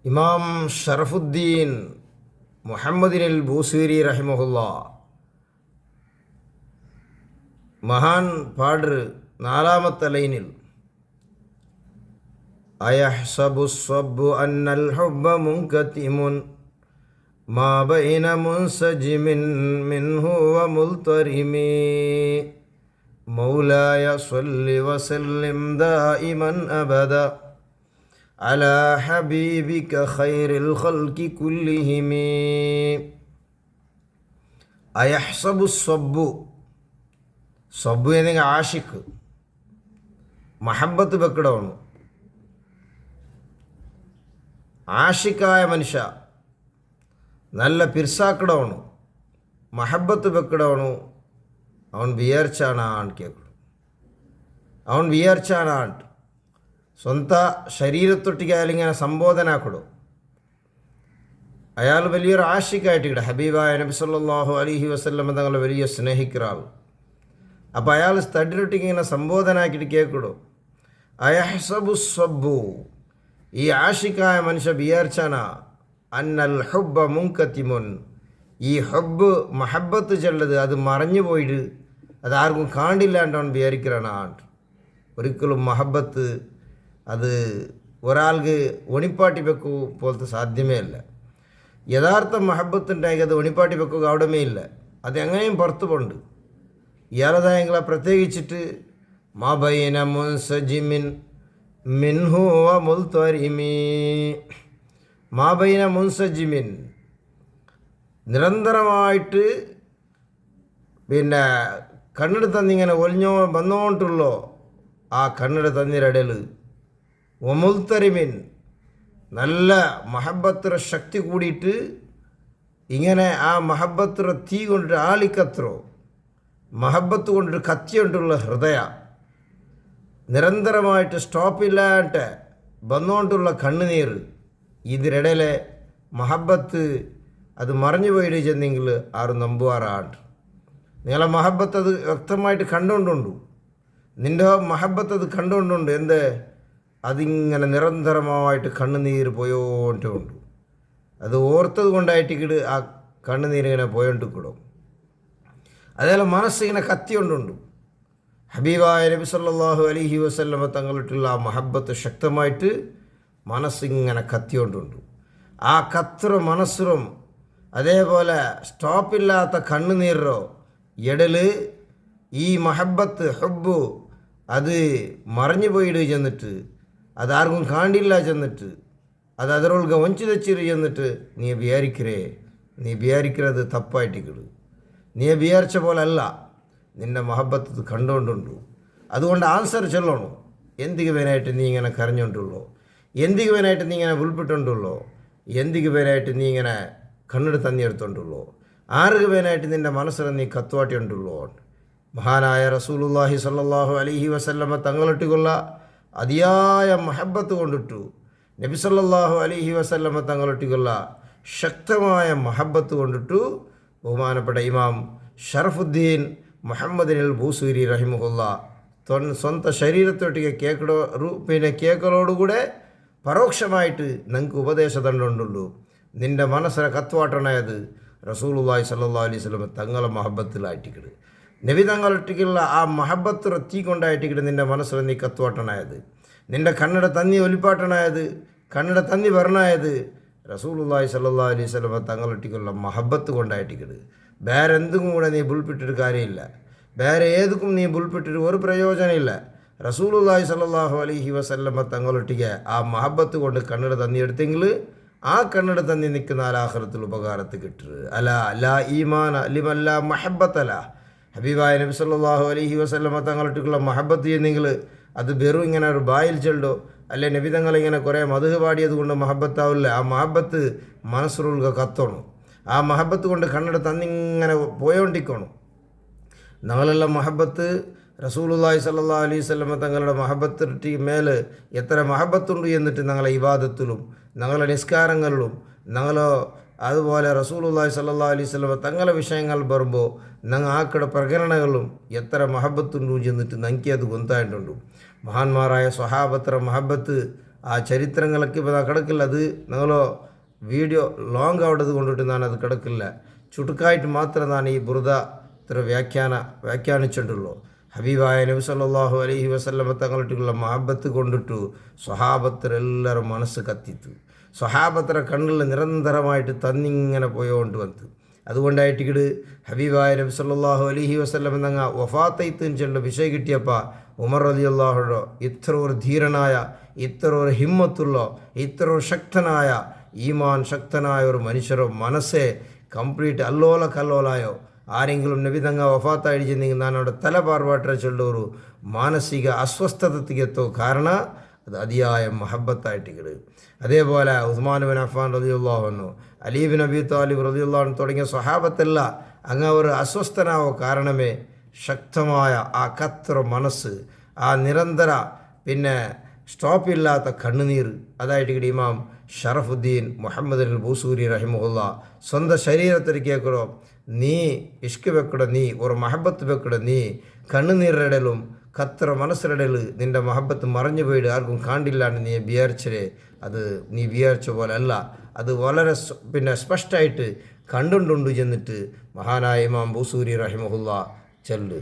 ഇമാം ഷറഫുദ്ദീൻ മുഹമ്മദിനിൽ ബൂസീരി റഹിമഹുല്ല മഹാൻ പാടർ നാലാമത്തെ ലൈനിൽ അയഹ്സബു സ്വബ്ബു അന്നൽ ഹുബ്ബ മുൻകതിമുൻ മാ ബൈന മുൻസജിമിൻ മിൻഹു വ മുൽതരിമി മൗലായ സ്വല്ലി വസല്ലിം ദായിമൻ അബദ അലാ ഹബീബിക ഖൈറിൽ ഖൽഖി കുല്ലിഹിം. അയഹ്സബു സ്വബ്ബു, സ്വബ്ബു എന്നെങ്കിൽ ആഷിഖ്, മഹബത്ത് വെക്കിടവണു. ആഷിക്കായ മനുഷ്യ നല്ല പിർസാക്കിടവണു, മഹബത്ത് വെക്കിടവണു. അവൻ വിചാരിച്ചാണ് കേൾക്കും, അവൻ വിചാരിച്ചാണ് സ്വന്ത ശരീരത്തൊട്ടിക്ക് അയാളിങ്ങനെ സംബോധന ആക്കിടും. അയാൾ വലിയൊരു ആഷിക്കായിട്ടിട ഹബീബായ നബി സല്ലല്ലാഹു അലൈഹി വസല്ലം തങ്ങളെ വലിയ സ്നേഹിക്കുന്ന ആൾ. അപ്പോൾ അയാൾ സ്ഥടിരൊട്ടിക്ക് ഇങ്ങനെ സംബോധന ആക്കിയിട്ട് കേൾക്കിടും. അയഹ്സബു സ്വബ്ബു, ഈ ആഷിക്കായ മനുഷ്യ വിചാരിച്ചാന അന്നൽ ഹുബ്ബ മുൻകതിമുൻ, ഈ ഹുബ്ബ് മഹബത്ത് ചെല്ലത് അത് മറഞ്ഞു പോയിട്ട് അത് ആർക്കും കാണില്ലാണ്ടവൻ വിചാരിക്കുകയാണ്. ഒരിക്കലും മഹബത്ത് അത് ഒരാൾക്ക് ഒണിപ്പാട്ടി വെക്കുക പോലത്തെ സാധ്യമേ അല്ല. യഥാർത്ഥ മഹബത്തുണ്ടായെങ്കിൽ അത് ഒണിപ്പാട്ടി വെക്കുക അവിടമേ ഇല്ല, അത് എങ്ങനെയും പുറത്തു പോണ്ട്. ഇയാളതായെങ്കിലെ പ്രത്യേകിച്ചിട്ട് മബൈന മുൻസജിമിൻ മിൻഹു വ മുൽതരിമി, മാബൈന മുൻസജിമിൻ നിരന്തരമായിട്ട് പിന്നെ കണ്ണിട തന്നിങ്ങനെ ഒലിഞ്ഞോ വന്നോണ്ടുള്ളോ ആ കണ്ണിട തന്നിരടൽ, ഒമുൽത്തരിമിൻ നല്ല മഹബത്തിൻ്റെ ശക്തി കൂടിയിട്ട് ഇങ്ങനെ ആ മഹബത്തിൻ്റെ തീ കൊണ്ടിട്ട് ആളിക്കത്രോ മഹബത്ത് കൊണ്ടിട്ട് കത്തിയോണ്ടുള്ള ഹൃദയ, നിരന്തരമായിട്ട് സ്റ്റോപ്പില്ലാണ്ട് വന്നുകൊണ്ടുള്ള കണ്ണുനീർ, ഇതിനിടയിലെ മഹബത്ത് അത് മറഞ്ഞു പോയിട്ട് ചെന്നെങ്കിൽ ആരും നമ്പുവാറാണ്ട്. നിങ്ങളെ മഹബത്ത് അത് വ്യക്തമായിട്ട് കണ്ടുകൊണ്ടുണ്ട്, നിൻ്റെ മഹബത്ത് അത് കണ്ടുകൊണ്ടുണ്ട്. എന്ത് അതിങ്ങനെ നിരന്തരമായിട്ട് കണ്ണുനീര് പോയോണ്ടുണ്ട്, അത് ഓർത്തത് കൊണ്ടായിട്ടിക്കിട് ആ കണ്ണുനീരിങ്ങനെ പോയോണ്ടിക്കിടും. അതേപോലെ മനസ്സിങ്ങനെ കത്തിയോണ്ടുണ്ട്. ഹബീബായ നബി സല്ലല്ലാഹു അലൈഹി വസല്ലമ തങ്ങളിട്ടുള്ള ആ മഹബത്ത് ശക്തമായിട്ട് മനസ്സിങ്ങനെ കത്തിയോണ്ടുണ്ട്. ആ കത്ര മനസ്സിലും അതേപോലെ സ്റ്റോപ്പില്ലാത്ത കണ്ണുനീരോ ഇടൽ ഈ മഹബത്ത് ഹുബ്ബ് അത് മറഞ്ഞു പോയിട്ട് ചെന്നിട്ട് അതാർക്കും കാണില്ല ചെന്നിട്ട് അത് അതിനൊക്കെ ഒഞ്ചു വെച്ചിട്ട് ചെന്നിട്ട് നീ വിചാരിക്കുന്നത് തപ്പായിട്ടിക്കിട്. നീ വിചാരിച്ച പോലെ അല്ല, നിൻ്റെ മഹബത്ത് കണ്ടുകൊണ്ടുണ്ടു. അതുകൊണ്ട് ആൻസർ ചൊല്ലണു. എന്തിക്ക് പേനായിട്ട് നീ ഇങ്ങനെ കരഞ്ഞുകൊണ്ടുള്ളോ, എന്തിക്ക് പേനായിട്ട് നീ ഇങ്ങനെ ഉൾപ്പെട്ടുകൊണ്ടുള്ളോ, എന്തിക്ക് പേനായിട്ട് നീ ഇങ്ങനെ കണ്ണിട് തന്നിയെടുത്തോണ്ടുള്ളോ, ആർക്ക് പേനായിട്ട് നിൻ്റെ മനസ്സിൽ നീ കത്തുവാട്ടിയുണ്ടുള്ളോ. മഹാനായ റസൂലുള്ളാഹി സ്വല്ലല്ലാഹു അലൈഹി വസല്ലമ തങ്ങളിട്ടുകൊള്ള അതിയായ മഹബത്ത് കൊണ്ടിട്ടു, നബി സല്ലല്ലാഹു അലൈഹി വസല്ലമ തങ്ങളിട്ടുകൊള്ള ശക്തമായ മഹബത്ത് കൊണ്ടിട്ടു ബഹുമാനപ്പെട്ട ഇമാം ഷറഫുദ്ദീൻ മുഹമ്മദിനിൽ ബൂസീരി റഹിമഹുല്ല സ്വന്തം ശരീരത്തൊട്ടിക്ക് കേക്കലോടുകൂടെ പരോക്ഷമായിട്ട് നിങ്ങൾക്ക് ഉപദേശം തണ്ടുള്ളൂ. നിൻ്റെ മനസ്സിനെ കത്തുവാട്ടണയത് റസൂലുള്ളാഹി സ്വല്ലല്ലാഹു അലൈഹി വസല്ലം തങ്ങളെ മഹബത്തിലായിട്ടിക്കിട്, നബി തങ്ങളൊട്ടിക്കുള്ള ആ മഹബത്ത് തീ കൊണ്ടായിട്ടിക്കിട്ട് നിൻ്റെ മനസ്സിൽ നീ കത്തുവാട്ടണായത്, നിൻ്റെ കണ്ണിട തന്നി ഒലിപ്പാട്ടണായത്, കണ്ണിട തന്നി വരണായത് റസൂലുള്ളാഹി സ്വല്ലല്ലാഹു അലൈഹി വസല്ലം തങ്ങളൊട്ടിക്കുള്ള മഹബത്ത് കൊണ്ടായിട്ടിക്കിട്. വേറെ എന്തും കൂടെ നീ ബുൾപ്പിട്ടിട്ട് കാര്യമില്ല, വേറെ ഏതുക്കും നീ ബുൾപ്പിട്ടിട്ട് ഒരു പ്രയോജനമില്ല. റസൂലുള്ളാഹി സ്വല്ലല്ലാഹു അലൈഹി വസല്ലം തങ്ങളൊട്ടിക്ക് ആ മഹബത്ത് കൊണ്ട് കണ്ണിട തന്നി എടുത്തെങ്കിൽ ആ കണ്ണിട തന്നി നിൽക്കുന്ന ആലാഖിറത്തിൽ ഉപകാരത്തിൽ കിട്ടുക. അല ലാ ഈമാന ലിമല്ല മഹബത്തല, ഹബീബായ നബി സല്ലല്ലാഹു അലൈഹി വസല്ലമ തങ്ങളിട്ടുള്ള മഹബത്ത് ചെയ്യുന്നെങ്കിൽ അത് വെറും ഇങ്ങനെ ഒരു ബായിൽ ചെല്ലോ, അല്ലെ നബി തങ്ങളിങ്ങനെ കുറേ മധുഹ് പാടിയത് കൊണ്ട് മഹബത്താവില്ല. ആ മഹബത്ത് മനസ്സിലുള്ള കത്തണം, ആ മഹബത്ത് കൊണ്ട് കണ്ണിട തന്നിങ്ങനെ പോയോണ്ടിക്കണം. ഞങ്ങളെല്ലാം മഹബത്ത് റസൂലുള്ളാഹി സ്വല്ലല്ലാഹു അലൈഹി വസല്ലമ തങ്ങളുടെ മഹബത്തിൻ്റെ മേലെ എത്ര മഹബത്തുണ്ട് എന്നിട്ട് ഞങ്ങളെ ഇബാദത്തിലും ഞങ്ങളുടെ നിസ്കാരങ്ങളിലും ഞങ്ങളോ അതുപോലെ റസൂലുള്ളാഹി സ്വല്ലല്ലാഹു അലൈഹി വസല്ലമ തങ്ങളെ വിഷയങ്ങൾ വരുമ്പോൾ ഞങ്ങൾ ആക്കടെ പ്രകരണങ്ങളും എത്ര മഹബത്തുണ്ടു ചെന്നിട്ട് ഞങ്ങൾക്ക് അത് ഗൊന്തായിട്ടുണ്ട്. മഹാന്മാരായ സ്വഹാബത്ര മഹബത്ത് ആ ചരിത്രങ്ങളൊക്കെ ഇപ്പോൾ കിടക്കില്ല. അത് നിങ്ങൾ വീഡിയോ ലോങ് ആവിടത് കൊണ്ടിട്ട് ഞാനത് കിടക്കില്ല. ചുട്ടുക്കായിട്ട് മാത്രം ഞാൻ ഈ ബുറുദ ഇത്ര വ്യാഖ്യാനിച്ചിട്ടുള്ളൂ. ഹബീബായ നബി സല്ലല്ലാഹു അലൈഹി വസല്ലമ തങ്ങളുടെ മഹബത്ത് കൊണ്ടിട്ടു സ്വഹാബത്തിരെല്ലാവരും മനസ്സ് കത്തിത്തു. സ്വഹാബത്തിരെ കണ്ണിൽ നിരന്തരമായിട്ട് തന്നിങ്ങനെ പോയോണ്ട് വന്നു. അതുകൊണ്ടായിട്ട് ഹബീബായ നബി സല്ലല്ലാഹു അലൈഹി വസല്ലം എന്നങ്ങ വഫാത്തയിത്തും ചെല്ല വിഷയം കിട്ടിയപ്പോൾ ഉമർ റളിയല്ലാഹുവോ ഇത്ര ഒരു ധീരനായ, ഇത്ര ഒരു ഹിമ്മത്തുള്ള, ഇത്ര ഒരു ശക്തനായ, ഈമാൻ ശക്തനായ ഒരു മനുഷ്യരോ മനസ്സേ കംപ്ലീറ്റ് അല്ലോല കല്ലോലായോ ആരെങ്കിലും നബിതങ്ങ വഫാത്തായിടിച്ചെങ്കിൽ ഞാൻ അവിടെ തല പാർവാട്ട ചൊല്ലൊരു മാനസിക അസ്വസ്ഥതയ്ക്കെത്തോ കാരണം അത് അതിയായ മഹബത്തായിട്ട്. അതേപോലെ ഉസ്മാൻ ബിൻ അഫ്ഫാൻ റളിയല്ലാഹു അൻഹു, അലി ബിൻ അബി താലിബ് റളിയല്ലാഹു അൻഹു തുടങ്ങിയ സ്വഹാബത്തല്ല അങ്ങ് ഒരു അസ്വസ്ഥനാവോ കാരണമേ ശക്തമായ ആ കത്ര മനസ്സ്, ആ നിരന്തര പിന്നെ സ്റ്റോപ്പില്ലാത്ത കണ്ണുനീർ. അതായിട്ട് ഇമാം ഷറഫുദ്ദീൻ മുഹമ്മദ് അൽ ബൂസൂരി റഹിമഹുല്ല സ്വന്തം ശരീരത്തിൽ കേൾക്കണോ നീ ഇഷ്ക് വെക്കട, നീ ഒരു മഹബത്ത് വെക്കട, നീ കണ്ണുനീരിടലും കത്ര മനസ്സിലിടൽ നിൻ്റെ മഹബത്ത് മറഞ്ഞു പോയിട്ട് ആർക്കും കാണ്ടില്ലാണ്ട് നീ വിചാരിച്ചേ, അത് നീ വിചാരിച്ച പോലെ അല്ല, അത് വളരെ പിന്നെ സ്പഷ്ടമായിട്ട് കണ്ടുകൊണ്ടു ചെന്നിട്ട് മഹാനായ ഇമാം ബൂസൂരി റഹിമഹുല്ല ചെല്ല്.